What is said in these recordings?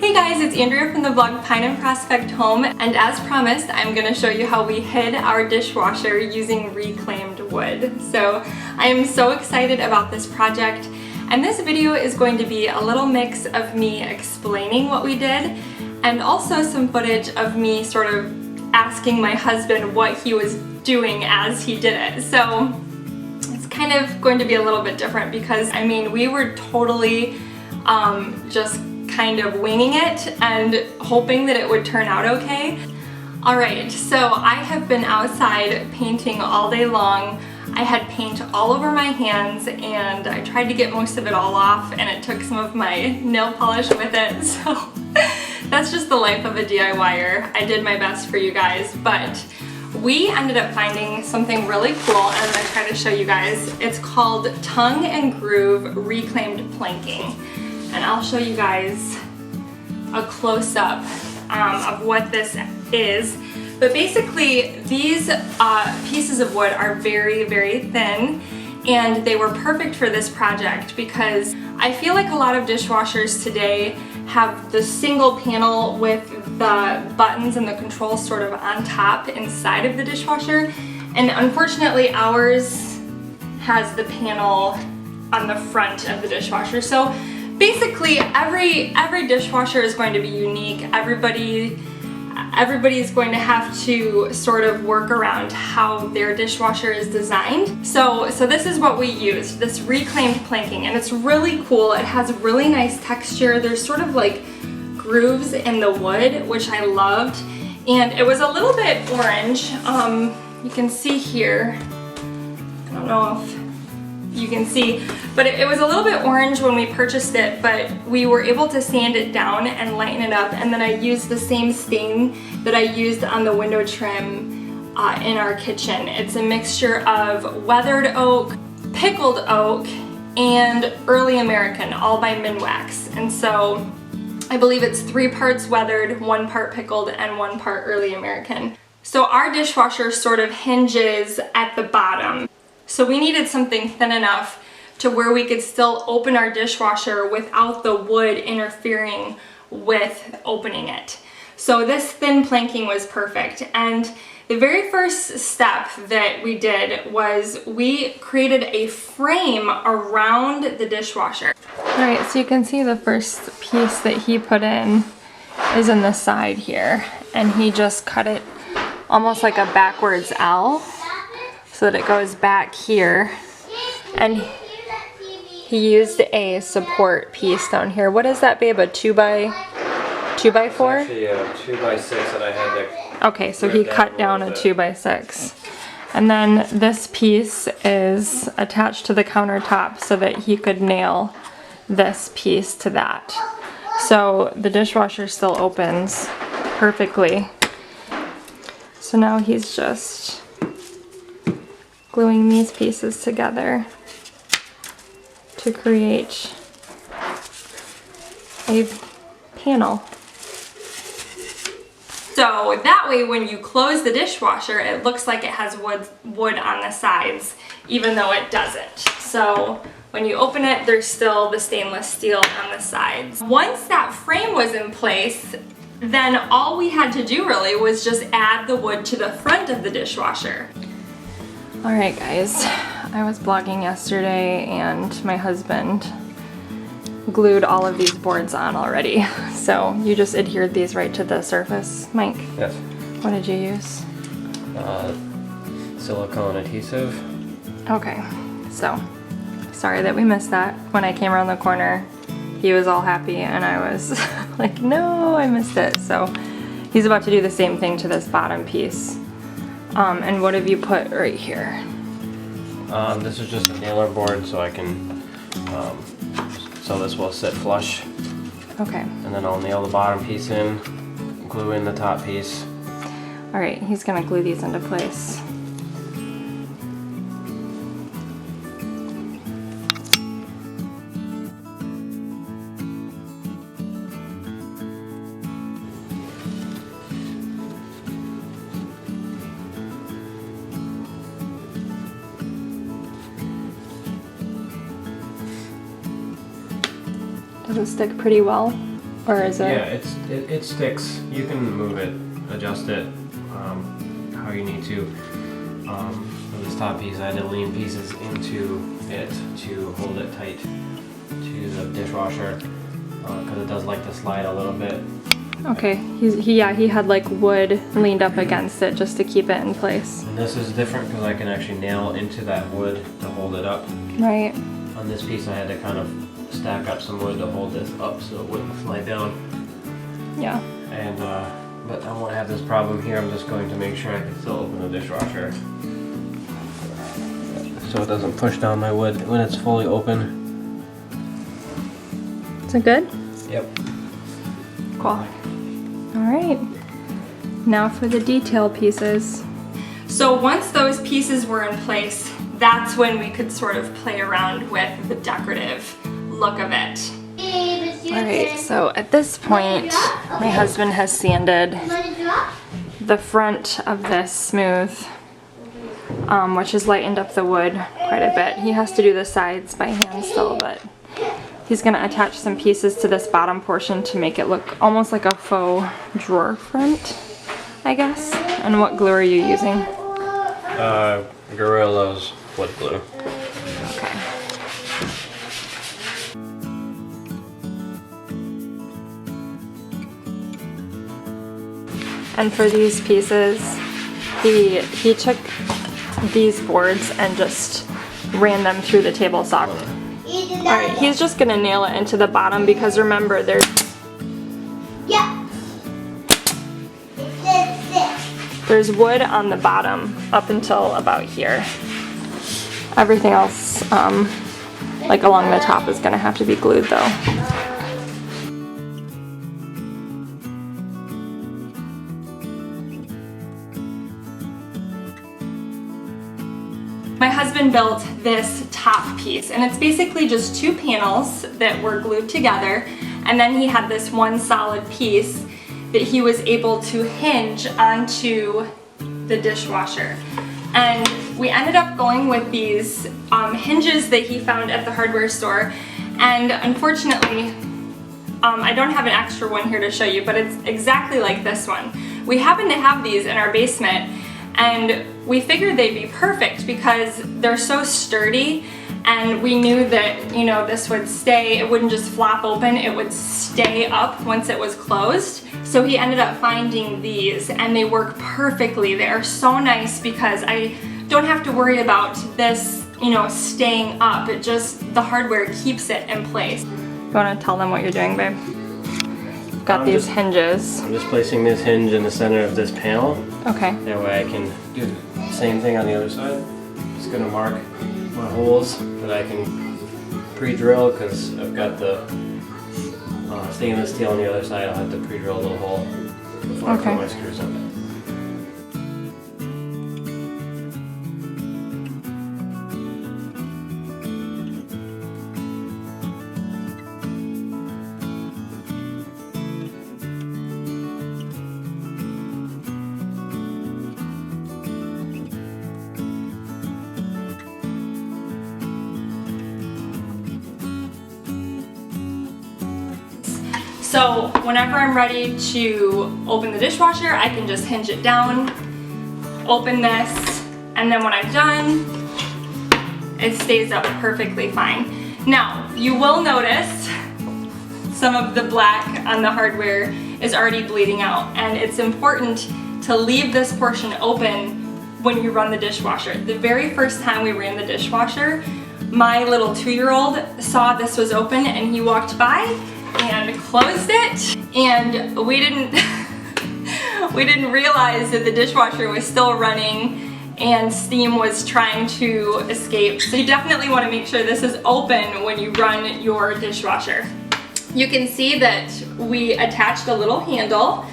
Hey guys, it's Andrea from the blog Pine and Prospect Home, and as promised, I'm going to show you how we hid our dishwasher using reclaimed wood. So I am so excited about this project, and this video is going to be a little mix of me explaining what we did and also some footage of me sort of asking my husband what he was doing as he did it. So it's kind of going to be a little bit different because, I mean, we were totally just kind of winging it and hoping that it would turn out okay. Alright, so I have been outside painting all day long. I had paint all over my hands and I tried to get most of it all off, and it took some of my nail polish with it, so that's just the life of a DIYer. I did my best for you guys, but we ended up finding something really cool, and I'm going to try to show you guys. It's called Tongue and Groove Reclaimed Planking. And I'll show you guys a close-up of what this is. But basically, these pieces of wood are very, very thin, and they were perfect for this project because I feel like a lot of dishwashers today have the single panel with the buttons and the controls sort of on top inside of the dishwasher. And unfortunately, ours has the panel on the front of the dishwasher. So basically, every dishwasher is going to be unique. Everybody is going to have to sort of work around how their dishwasher is designed. So this is what we used, this reclaimed planking, and it's really cool. It has really nice texture. There's sort of like grooves in the wood, which I loved, and it was a little bit orange. You can see here, I don't know if you can see, but it was a little bit orange when we purchased it, but we were able to sand it down and lighten it up, and then I used the same stain that I used on the window trim in our kitchen. It's a mixture of weathered oak, pickled oak, and early American, all by Minwax. And so I believe it's 3 parts weathered, 1 part pickled, and 1 part early American. So our dishwasher sort of hinges at the bottom. So we needed something thin enough to where we could still open our dishwasher without the wood interfering with opening it. So this thin planking was perfect. And the very first step that we did was we created a frame around the dishwasher. Alright, so you can see the first piece that he put in is in the side here. And he just cut it almost like a backwards L, so that it goes back here, and he used a support piece down here. What is that, babe? A 2x4? Actually, a 2x6 that I had to. Okay, so he cut down a 2x6, and then this piece is attached to the countertop so that he could nail this piece to that. So the dishwasher still opens perfectly. So now he's just gluing these pieces together to create a panel. So that way when you close the dishwasher, it looks like it has wood on the sides, even though it doesn't. So when you open it, there's still the stainless steel on the sides. Once that frame was in place, then all we had to do really was just add the wood to the front of the dishwasher. Alright guys, I was blogging yesterday and my husband glued all of these boards on already. So you just adhered these right to the surface, Mike? Yes. What did you use? Silicone adhesive. Okay, so sorry that we missed that. When I came around the corner, he was all happy and I was like, no, I missed it. So he's about to do the same thing to this bottom piece. And what have you put right here? This is just a nailer board, so I can, so this will sit flush. Okay. And then I'll nail the bottom piece in, glue in the top piece. Alright, he's gonna glue these into place. Does it stick pretty well? Or is it? Yeah, it sticks. You can move it, adjust it how you need to. For this top piece, I had to lean pieces into it to hold it tight to the dishwasher because it does like to slide a little bit. Okay, he had like wood leaned up against it just to keep it in place. And this is different because I can actually nail into that wood to hold it up. Right. On this piece, I had to kind of stack up some wood to hold this up so it wouldn't slide down. Yeah. And but I won't have this problem here. I'm just going to make sure I can still open the dishwasher so it doesn't push down my wood when it's fully open. Is it good? Yep. Cool. Alright, now for the detail pieces. So once those pieces were in place, that's when we could sort of play around with the decorative look of it. Alright, so at this point, my husband has sanded the front of this smooth, which has lightened up the wood quite a bit. He has to do the sides by hand still, but he's going to attach some pieces to this bottom portion to make it look almost like a faux drawer front, I guess. And what glue are you using? Gorilla's wood glue. Okay. And for these pieces, he took these boards and just ran them through the table saw. Alright, he's just gonna nail it into the bottom because remember there's wood on the bottom up until about here. Everything else, like along the top, is gonna have to be glued though. My husband built this top piece, and it's basically just two panels that were glued together, and then he had this one solid piece that he was able to hinge onto the dishwasher. And we ended up going with these hinges that he found at the hardware store, and unfortunately I don't have an extra one here to show you, but it's exactly like this one. We happen to have these in our basement, and we figured they'd be perfect because they're so sturdy, and we knew that, you know, this would stay, it wouldn't just flop open, it would stay up once it was closed. So he ended up finding these, and they work perfectly. They are so nice because I don't have to worry about this, you know, staying up. It just, the hardware keeps it in place. You want to tell them what you're doing, babe? Got these hinges. I'm just placing this hinge in the center of this panel. Okay. That way I can do the same thing on the other side. Just gonna mark my holes that I can pre-drill because I've got the stainless steel on the other side. I'll have to pre-drill a little hole before I put my screws in. So whenever I'm ready to open the dishwasher, I can just hinge it down, open this, and then when I'm done, it stays up perfectly fine. Now, you will notice some of the black on the hardware is already bleeding out, and it's important to leave this portion open when you run the dishwasher. The very first time we ran the dishwasher, my little 2-year-old saw this was open and he walked by and closed it, and we didn't realize that the dishwasher was still running and steam was trying to escape. So you definitely want to make sure this is open when you run your dishwasher. You can see that we attached a little handle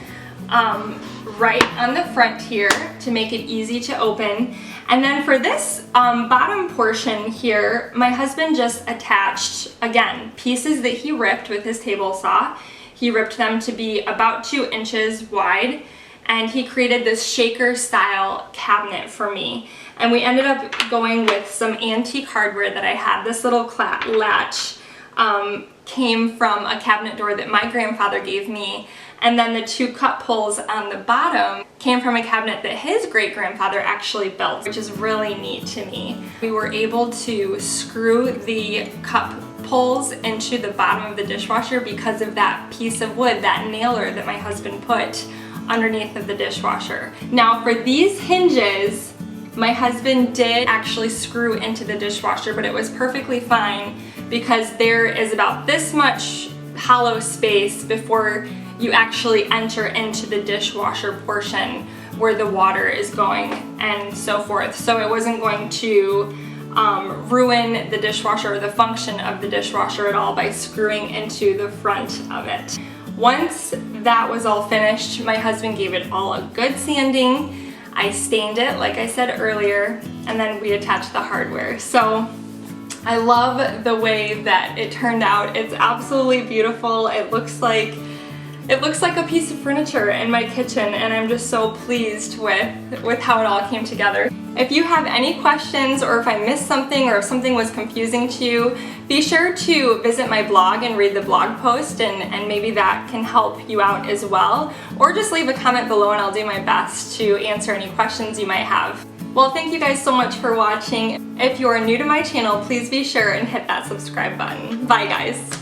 right on the front here to make it easy to open. And then for this bottom portion here, my husband just attached, again, pieces that he ripped with his table saw. He ripped them to be about 2 inches wide, and he created this shaker style cabinet for me. And we ended up going with some antique hardware that I had, this little latch came from a cabinet door that my grandfather gave me, and then the 2 cup pulls on the bottom came from a cabinet that his great-grandfather actually built, which is really neat to me. We were able to screw the cup pulls into the bottom of the dishwasher because of that piece of wood, that nailer that my husband put underneath of the dishwasher. Now for these hinges, my husband did actually screw into the dishwasher, but it was perfectly fine because there is about this much hollow space before you actually enter into the dishwasher portion where the water is going and so forth. So it wasn't going to ruin the dishwasher or the function of the dishwasher at all by screwing into the front of it. Once that was all finished, my husband gave it all a good sanding. I stained it, like I said earlier, and then we attached the hardware. So I love the way that it turned out. It's absolutely beautiful. It looks like a piece of furniture in my kitchen, and I'm just so pleased with how it all came together. If you have any questions, or if I missed something, or if something was confusing to you, be sure to visit my blog and read the blog post, and maybe that can help you out as well. Or just leave a comment below and I'll do my best to answer any questions you might have. Well, thank you guys so much for watching. If you are new to my channel, please be sure and hit that subscribe button. Bye guys.